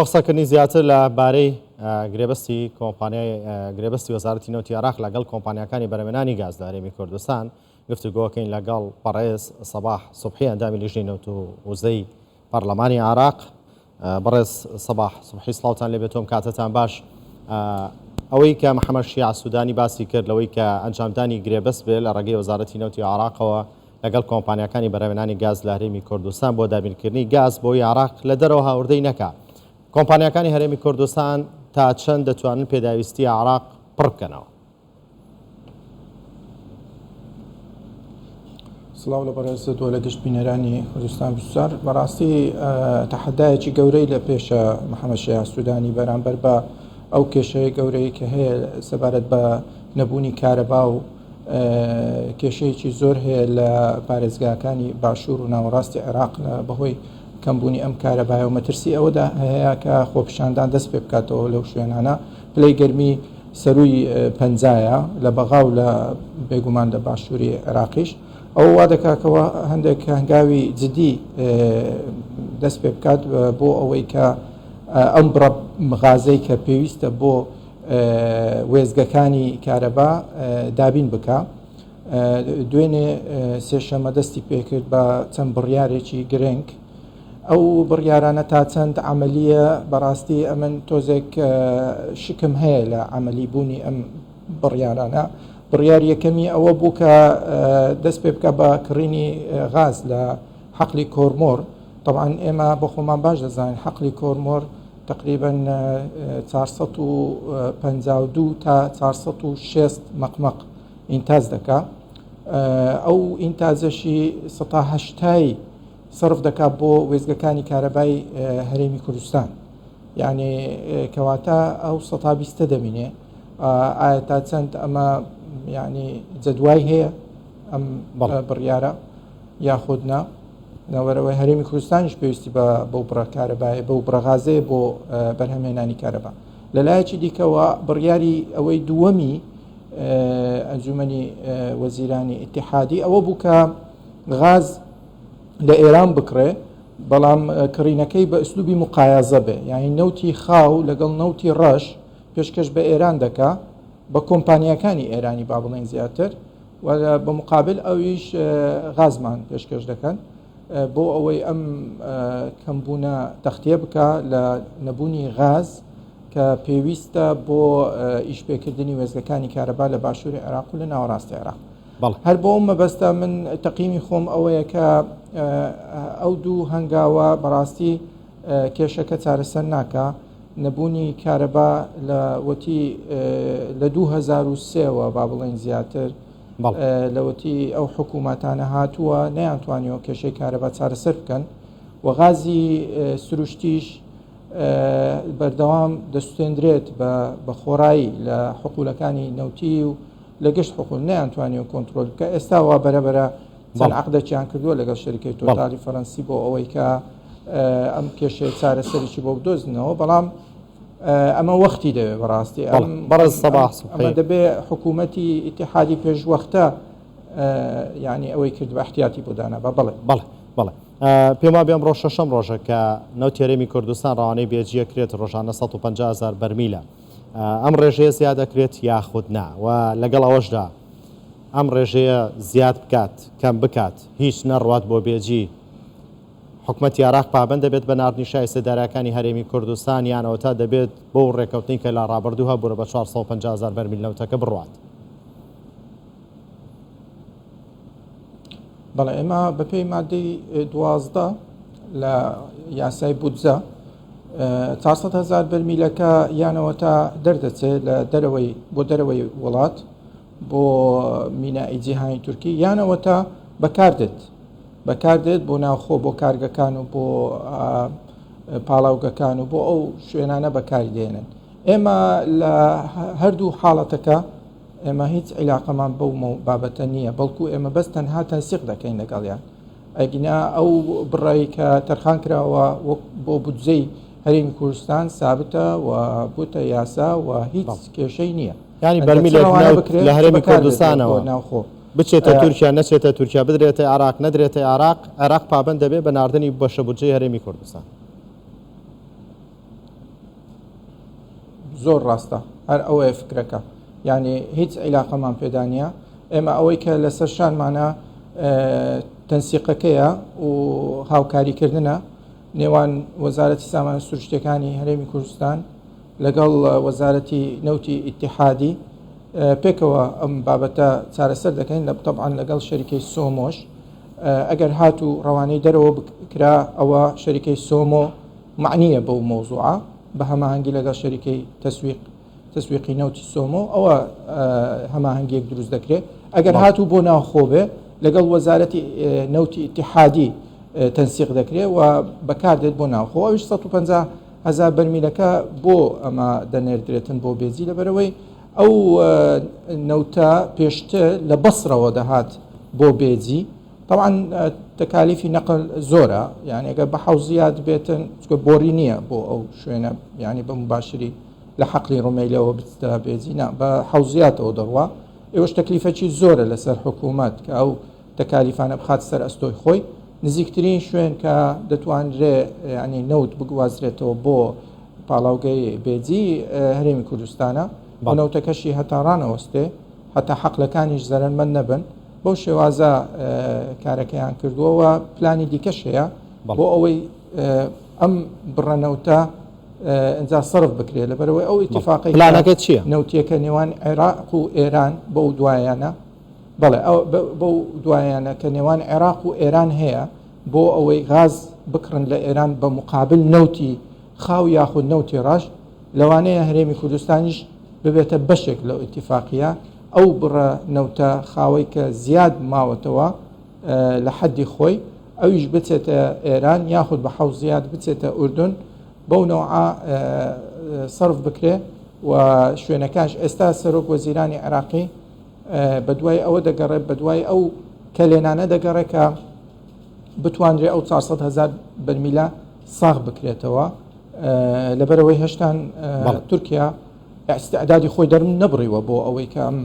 قسەکردنی زیاتر لەبارەی گرێبەستی کۆمپانیای گرێبەستی وەزارەتی نەوتی عێراق لەگەڵ کۆمپانیەکانی بەرهەمهێنانی گاز لە هەرێمی کوردستان گفتوگۆکەین لەگەڵ بەڕێز سەباح سوبحی ئەندامی لیژنەی نەوت و وزەی پەرلەمانی عێراق. بەڕێز سەباح سوبحی سڵاوتان لێ بێتۆم، کاتتان باش. ئەوەی کە محەممەد شیع سوودانی باسی کرد لەوەی کە ئەنجامدانی گرێبەست بێت لە ڕێگەی وەزارەتی نەوتی عێراقەوە لەگەڵ کۆمپانیەکانی بەرهەمهێنانی گاز لە هەرێمی کوردستان بۆ دابینکردنی گاز بۆی عێراق لە دەرەوە هاوردەی نەکا. کۆمپانیەکانی هەرێمی کوردستان تا چەند دەتوانن پێداویستی عێراق پڕ بکەنەوە؟ سڵاو لە بەڕێز تۆ لە گشت بینەرانی کوردستان بسوار. بەڕاستی تەحەدایەکی گەورەی لە پێشە محەممەد شیع سوودانی بەرامبەر بە ئەو کێشەیە گەورەی کە هەیە سەبارەت بە نەبوونی کارەبا و کێشەیەکی زۆر هەیە لە پارێزگاکانی باشوور و ناوەڕاستی عێراق بەهۆی کەمبوونی ئەم کارەبایە و مەترسی ئەوەدا هەیە کە خۆپیشاندان دەست پێ بکاتەوە لەو شوێنانە. پلەی گەرمی سەرووی پەنجایە لە بەغاو لە بێگومان لە باشووری عێراقیش ئەو وا دەکاکەوە هەندێک هەنگاوی جدی دەست پێ بکات بۆ ئەوەی کە ئەم بڕە غازەی کە پێویستە بۆ وێزگەکانی کارەبا دابین بکە. دوێنێ سێشەمە دەستی پێکرد بە چەند بڕیارێکی گرنگ. ئەو بڕیارانە تا چەند عملیە بەڕاستی ئەمن تۆزێک شکم هەیە لە عملی بوونی ئەم بڕیارانە. بڕیار یەکەمی ئەوە بوو کە دەست پێ بکە بە کڕینی غاز لە حەقلی کۆرمۆر. طبعاً ئێمە بە خۆمان باش دەزانین حەقلی کۆرمۆر تقریباً 452 تا 460 مەقمەق ئینتاز دەکا. ئەو ئینتازەشی 180 صرف دەکات بۆ وێزگەکانی کارەبای هەرێمی کوردستان، یعنی کەواتە ئەو 120 دەمینێ. ئایا تا چەند ئەمە یعنی جەدوای هەیە ئەم بڕیارە یاخودنا نەوەرەوەی هەرێمی کوردستانیش پێویستی بەو بڕە کارەبایە بەو بڕەغازەیە بۆ بەرهەمهێنانی کارەبا. لەلایەکی دیکەوە بڕیاری ئەوەی دووەمی ئەنجومەنی وەزیرانی ئیتیحادی ئەوە بوو کە غاز لە ئێران بکڕێ، بەڵام کڕینەکەی بە ئەسلوبی مقایازە بێ، یعنی نەوتی خاو لەگەڵ نەوتی ڕەش پێشکەش بە ئێران دەکا بە کۆمپانیەکانی ئێرانی با بڵێن زیاتر، و بە مقابل ئەویش غازمان پێشکەش دەکەن بۆ ئەوەی ئەم کەمبوونە تەختیە بکە لە نەبوونی غاز کە پێویستە بۆ ئیشپێکردنی وێزگەکانی کارەبا لە باشووری عێراق و لە ناوەڕاستی عێراق. هەر بۆ ئەم مەبەستە من تەقیمی خۆم ئەوەیە کە ئەو دوو هەنگاوە بەڕاستی کێشەکە چارەسەر ناکە. نەبوونی کارەبا لە وەتی لە 2003ەوە با بڵێن زیاتر لەوەتی ئەو حکوومەتانە هاتووە نەیانتوانیەوە کێشەی کارەبا چارەسەر بکەن و غازی سروشتیش بەردەوام دەسوێندرێت بە خۆڕایی لە حقوولەکانی نەوتی و لە گەشت حقوق نەیانتوانیەوە کۆنتترۆل بکە. ئێستا وا بەرەبەرە چەند عەقدێکیان کردووە لەگەڵ شەریکەی تۆتالی فەڕەنسی بۆ ئەوەی کە ئەم کێشەیە چارەسەریی بۆ بدۆزنەوە، بەڵام ئەمە وەختی دەوێت بەڕاستی بەڕێز سەباح ئەمە دەبێت حکوومەتی ئیتیحادی پێشوەختە یعنی ئەوەی کرد بە احتیاتی بۆ دانا بە بەڵێ پێما بێم ڕۆژ شەشەم ڕۆژە کە نەوتی هەرێمی کوردستان ڕەوانەی بێجیە کرێت ڕۆژانە 150,000 بەرمیلە. ئەم ڕێژەیە زیاد دەکرێت یاخود نا، و لەگەڵ ئەوەشدا ئەم ڕێژەیە زیاد بکات کەم بکات هیچ نەڕوات بۆ بێجی حکوومەتی عێراق پابەند دەبێت بە ناردنیشای سەدارەکانی هەرێمی کوردستان، یانەوە تا دەبێت بۆ ڕێکەوتنی کە لە ڕابردووها بووە بە 450,000 بەرمیل نەوتەکە بڕوات؟ بەڵێ ئێمە بەپێی مادەی 12 لە یاسای بودجە 400,000 بەرمیلەکە یانەوە تا دەردەچێت لە دەرەوەی بۆ دەرەوەی وڵات بۆ مینای جیهانی تورکی، یانەوە تا بەکاردێت بۆ ناوخۆ بۆ کارگەکان و بۆ پاڵاوگەکان و بۆ ئەو شوێنانە بەکاری دێنن. ئێمە لە هەردوو حاڵەتەکە ئێمە هیچ عیلاقەمان بەو بابەتە نییە، بەڵکو ئێمە بەس تەنها تەنسیق دەکەین لەگەڵیان. ئەگینا ئەو بڕایی کە تەرخان کراوە بۆ بودجەی هەرێمی کوردستان سابتە و بوتە یاسا و هیچ کێشەی نییە، ینی بەرمیلێک لە هەرێمی کوردستانەوە ناوخۆ بچێتە تورکیا نەچێتە تورکیا، بدرێتە عێراق نەدرێتە عێراق، عێراق پابەند دەبێت بە ناردنی بەشە بودجەی هەرێمی کوردستان. زۆر ڕاستە هەر ئەوەیە فکرەکە یعنی هیچ عیلاقەمان پێدانە ئێمە ئەوەی کە لەسەر شانمانە تەنسیقەکەیە و هاوکاریکردنە نێوان وەزارەتی سامانە سروشتەکانی هەرێمی کوردستان لەگەڵ وەزارەتی نەوتی ئیتیحادی پێکەوە ئەم بابەتە چارەسەر دەکەین لە طبعاً لەگەڵ شەریکەی سۆمۆش ئەگەر هات و ڕەوانەی دەرەوە بکرا ئەوە شەریکەی سۆمۆ معنیە بەو مۆزوعە بە هەماهەنگی لەگەڵ شەریکەی تەسویقی نەوتی سۆمۆ ئەوە هەماهەنگیەک دروست دەکرێت ئەگەر هات و بۆ ناوخۆبێ لەگەڵ وەزارەتی نەوتی ئیتیحادی تەنسیق دەکرێت و بەکاردێت بۆ ناوخۆ ئەوش 150,000 بەرمیلەکە بۆ ئەمە دەنێردرێتن بۆ بێزی لەبەرەوەی ئەو نەوتە پێشتر لە بەسرەوە دەهات بۆ بێجی طبعاً تەکالیفی نەقل زۆرە یعنی ئەگەر بە حەوزیات بێتن بۆری نییە بۆ ئەو شوێنە ینی بە مباشری لە حەقلی ڕۆمەیلەوە بچتە بێجی بە حەوزیاتەوە دەڕوا ئێوەش تەکلیفەکی زۆرە لەسەر حکوومەت کە ئەو تەکالیفانە بخات سەر ئەستۆی خۆی نزیکترین شوێن کە دەتوانرێ ینی نەوت بگوازرێتەوە بۆ پاڵاوگەی بێجی هەرێمی کوردستانە بۆ نەوتەکەشی هەتاڕانەوەستێ هەتا حەقلەکانیش زەرمەند نەبن بۆ شێوازە کارەکەیان کردووەوە پلانی دیکەش هەیە بۆ ئەوەی ئەم بڕەنەوتە ئەجا سرف بکرێت لەبەرەوەی ئەو ئیتفاقی پلانەکە چییە؟ نەوتیەکە نێوان عێراق و ئێران بەو دوایانە بەڵێ بەو دوایانە کە نێوان عێراق و ئێران هەیە بۆ ئەوەی غاز بکڕن لە ئێران بە مقابل نەوتی خاو یاخود نەوتی ڕەش لەوانەیە هەرێمی کوردستانیش ببێتە بەشێک لەو ئیتفاقیە ئەو بڕە نەوتە خاوەی کە زیاد ماوەتەوە لە حەدی خۆی ئەویش بچێتە ئێران یاخود بە حەوزیات بچێتە ئوردون بەو نەوعە سەرف بکرێ و شوێنەکانش ئێستا سەرۆک وەزیرانی عێراقی بەدوای ئەوە دەگەڕێت بەدوای ئەو کەلێنانە دەگەڕێت کە بتوانرێ ئەو 400,000 بەرمیلە ساغ بکرێتەوە لەبەرەوەی هێشتان تورکیا ئەستعدادی خۆی دەرم نەبڕیوە بۆ ئەوەی کە ئەم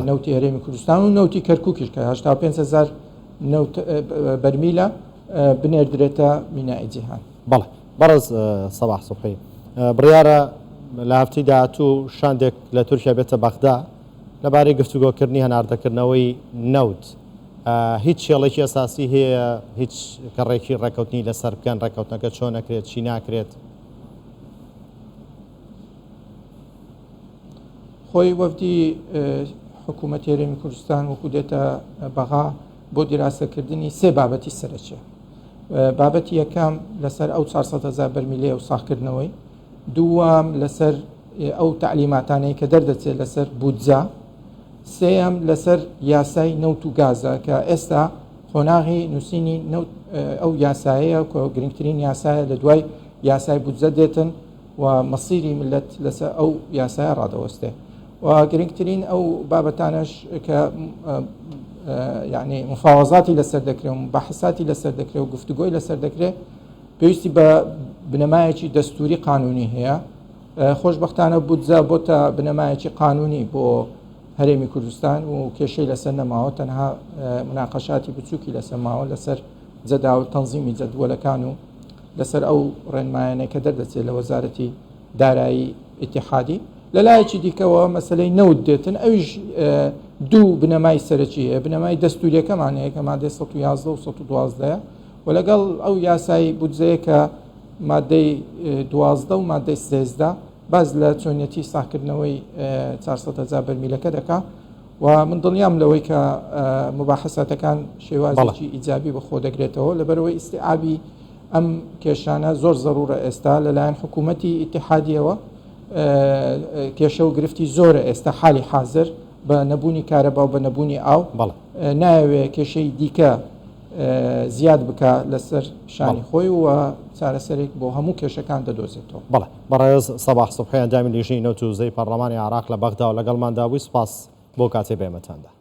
نەوتی هەرێمی کوردستان و نەوتی کەرکووکیش کە 85,000 بەرمیلە بنێردرێتە مینای جیهان. بەڵێ بەڕز سەباح سوبحی بڕیارە لە هەفتەی داهاتوو شاندێک لە تورکیا بێتە بەغدا لەبارەی گفتوگۆکردنی هەناردەکردنەوەی نەوت هیچ شێڵێکی ئەساسی هەیە هیچ کەڕێکی ڕێکەوتنی لەسەر بکەن ڕێکەوتنەکە چۆن نەکرێت چی ناکرێت خۆی وەفدی حکوومەتی هەرێمی کوردستان وەکو دێتە بەغا بۆ دیراسەکردنی سێ بابەتی سەرەکیە بابەتی یەکەم لەسەر ئەو 400,000 بەرمیلێ و ساغکردنەوەی دووەم لەسەر ئەو تعلیماتانەی کە دەردەچێت لەسەر بودجا سێەم لەسەر یاسای نەوت و گازە کە ئێستا خۆناغی نووسینی ئەو یاسایەیە کە گرنگترین یاسایە لە دوای یاسای بودجە دێتن و مەسیری ملت لەسەر ئەو یاسایە ڕادەوەستێ و گرنگترین ئەو بابەتانش کە یعنی مفاوەزاتی لەسەر دەکرێت و بەحثاتی لەسەر دەکرێت و گفتوگۆی لەسەر دەکرێت پێویستی بە بنەمایەکی دەستوری قانونی هەیە خۆشبەختانە بودجە بۆتە بنەمایەکی قانونی بۆ هەرێمی کوردستان و کێشەی لەسەر نەماوە تەنها مناقەشاتی بچووکی لەسەر ماوە لەسەر جەدا و تەنزیمی جەدوەلەکان و لەسەر ئەو ڕێنمایانەی کە دەردەچێت لە وەزارەتی دارایی ئیتیحادی لەلایەکی دیکەوە مەسلەی نەوت دێتن ئەویش دوو بنەمای سەرەکی هەیە بنەمای دەستوریەکەمان هەیە کە مادەی 111 و 112 و لەگەڵ ئەو یاسای بودجەیە کە مادەی 12 و مادەی 13 باز لە چۆنیەتی ساغکردنەوەی 400,000 بەرمیلەکە دەکا و من دڵنیام لەوەی کە مباحثاتەکان شێوازێکی ئیجابی بەخۆ دەگرێتەوە لەبەرەوەی ئیستیعابی ئەم کێشانە زۆر زەڕورە ئێستا لەلایەن حکوومەتی ئیتیحادیەوە کێشە و گرفتی زۆرە ئێستا حالی حاضر بە نەبوونی کارەبا و بە نەبوونی ئاو ناوێ کێشەی دیکە زیاد بکە لەسەر شانی خۆی و چارەسەرێک بۆ هەموو کێشەکان دەدۆزێتەوە. بەڵێ بەڕێز سەباح سوبحی ئەنجامی لیژنەی نەوت و زەی پەرلەمانی عێراق لە بەغدا و لەگەڵماندا بووی سوپاس بۆ کاتێ بێمەتاندا.